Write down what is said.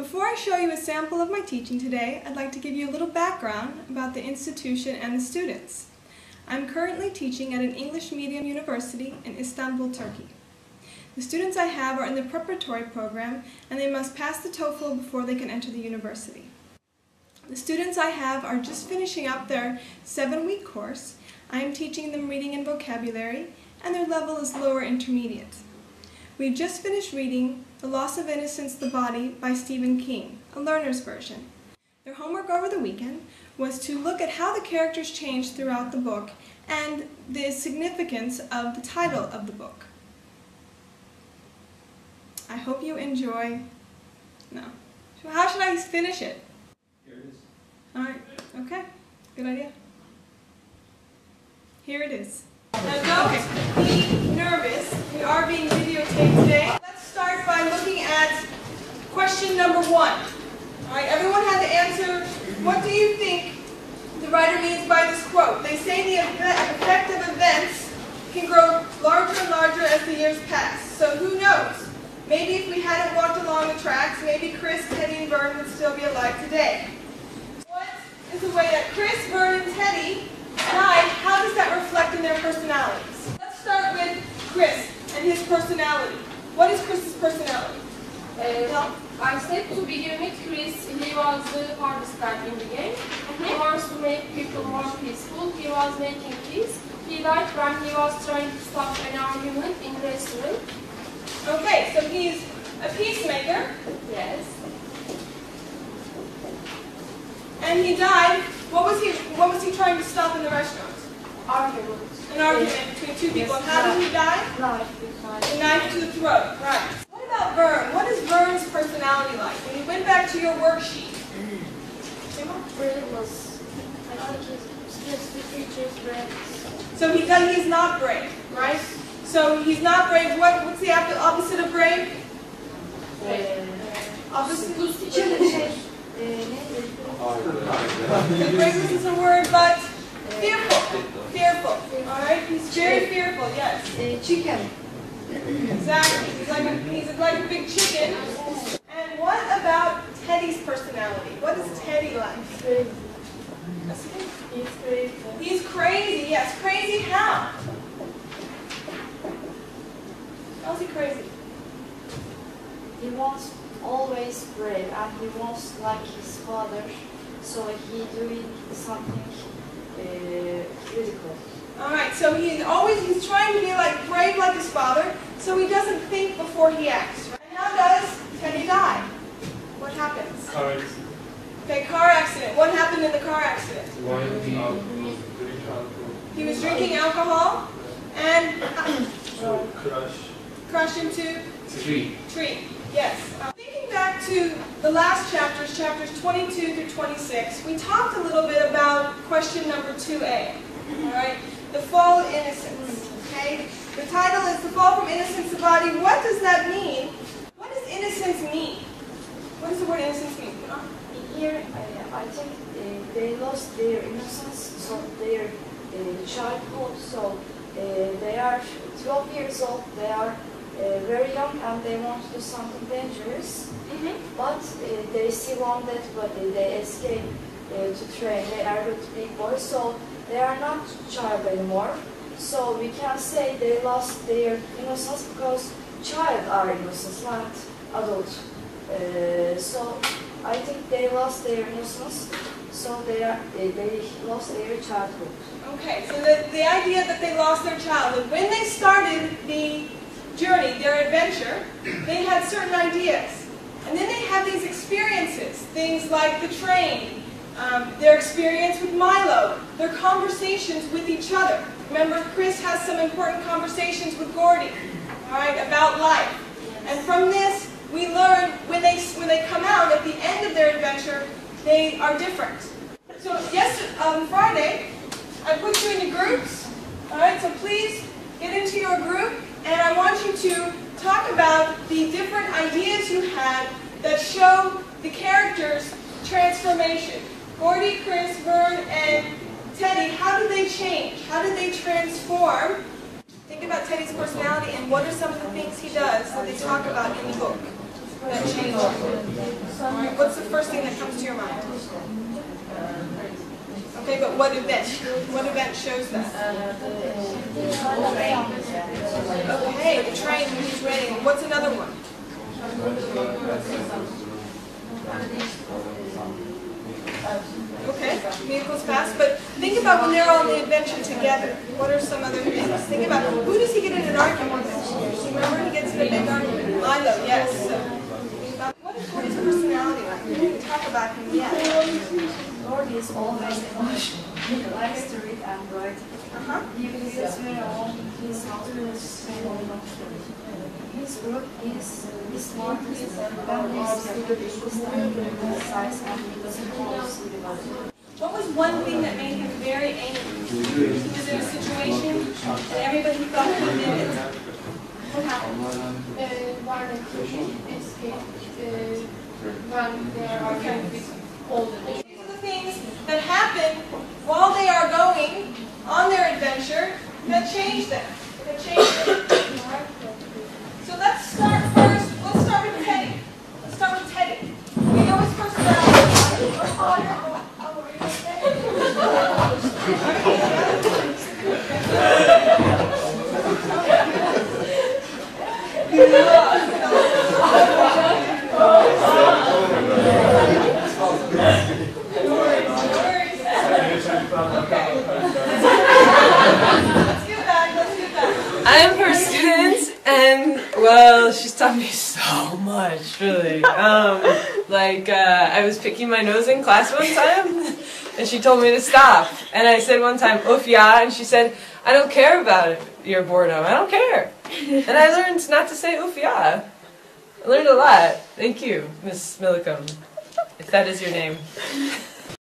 Before I show you a sample of my teaching today, I'd like to give you a little background about the institution and the students. I'm currently teaching at an English medium university in Istanbul, Turkey. The students I have are in the preparatory program and they must pass the TOEFL before they can enter the university. The students I have are just finishing up their 7-week course. I am teaching them reading and vocabulary, and their level is lower intermediate. We've just finished reading The Loss of Innocence, the Body by Stephen King, a learner's version. Their homework over the weekend was to look at how the characters changed throughout the book and the significance of the title of the book. I hope you enjoy. No. How should I finish it? Here it is. Alright, okay. Good idea. Here it is. Now don't be nervous. We are being videotaped today. Let's start by looking at question number 1. Alright, everyone had to answer, what do you think the writer means by this quote? They say the effect of events can grow larger and larger as the years pass. So who knows? Maybe if we hadn't walked along the tracks, maybe Chris, Teddy, and Vern would still be alive today. What is the way that Chris, Vern, and Teddy died? How does that reflect in their personalities? Let's start with Chris and his personality. What is Chris's personality? I said to begin with, Chris, he was the hardest guy in the game. He wants to make people more peaceful. He was making peace. He died when he was trying to stop an argument in the restaurant. Okay, so he's a peacemaker. Yes. And he died. What was he trying to stop in the restaurant? Argument. An argument between two people. And how did he die? A knife to the throat. Right. What about Vern? What is Vern's personality like? When you went back to your worksheet. Brave was, I think he's the teacher's brave. So he's not brave, right? So he's not brave. What's the opposite of brave? Opposite. Brave isn't a word, but fearful. Fearful. All right. He's very fearful. Yes. Chicken. Exactly. He's like a big chicken. And what about Teddy's personality? What is Teddy like? He's crazy. He's crazy. Yes. Crazy how? How's he crazy? He wants always brave and he wants like his father, so he doing something critical. Alright, so he's trying to be like brave like his father, so he doesn't think before he acts. Right? And how does Teddy die? What happens? Car accident. Okay, car accident. What happened in the car accident? He was drinking alcohol and crashed into tree. Yes. Thinking back to the last chapters, chapters 22 through 26, we talked a little bit about question number 2a. All right, the fall of innocence. Okay, the title is "The Fall from Innocence, the Body." What does that mean? What does innocence mean? What does the word innocence mean? Here, I think they lost their innocence, so their childhood. So they are 12 years old. They are very young and they want to do something dangerous, but they see one dead body, they escape to train, they are with big boys, so they are not child anymore. So we can say they lost their innocence because child are innocent, not adult. So I think they lost their innocence, so they lost their childhood. Okay, so the idea that they lost their childhood, when they started the journey, their adventure, they had certain ideas. And then they had these experiences, things like the train, their experience with Milo, their conversations with each other. Remember, Chris has some important conversations with Gordy, all right, about life. And from this, we learn when they come out at the end of their adventure, they are different. So Friday, I put you into groups, all right, so please get into your group. And I want you to talk about the different ideas you had that show the characters' transformation. Gordy, Chris, Vern, and Teddy, how did they change? How did they transform? Think about Teddy's personality and what are some of the things he does that they talk about in the book that changed him. What's the first thing that comes to your mind? Okay, but what event? What event shows that? Okay, the train when he's ready. What's another one? Okay, vehicles pass, but think about when they're on the adventure together. What are some other things? Think about who does he get in an argument with? Remember, he gets in a big argument. Milo, yes. So, think about what is his personality like? We didn't talk about him yet. Lord is always emotional. He likes to read and write. He visits me alone. His husband is his group is the smartest and his size and he doesn't always see the body. What was one thing that made him very angry? He was in a situation and everybody thought he did it. What happened? One escaped when they are arguing with older. These are the things that happen while they are going on their adventure that change them. So let's start first. Let's start with Teddy. Let's start with Teddy. We know his personality. I'm her student, and well, she's taught me so much, really. I was picking my nose in class one time, and she told me to stop. And I said one time, "Oof, yeah," and she said, "I don't care about it, your boredom. I don't care." And I learned not to say "oof, yeah." I learned a lot. Thank you, Miss Millecam, if that is your name.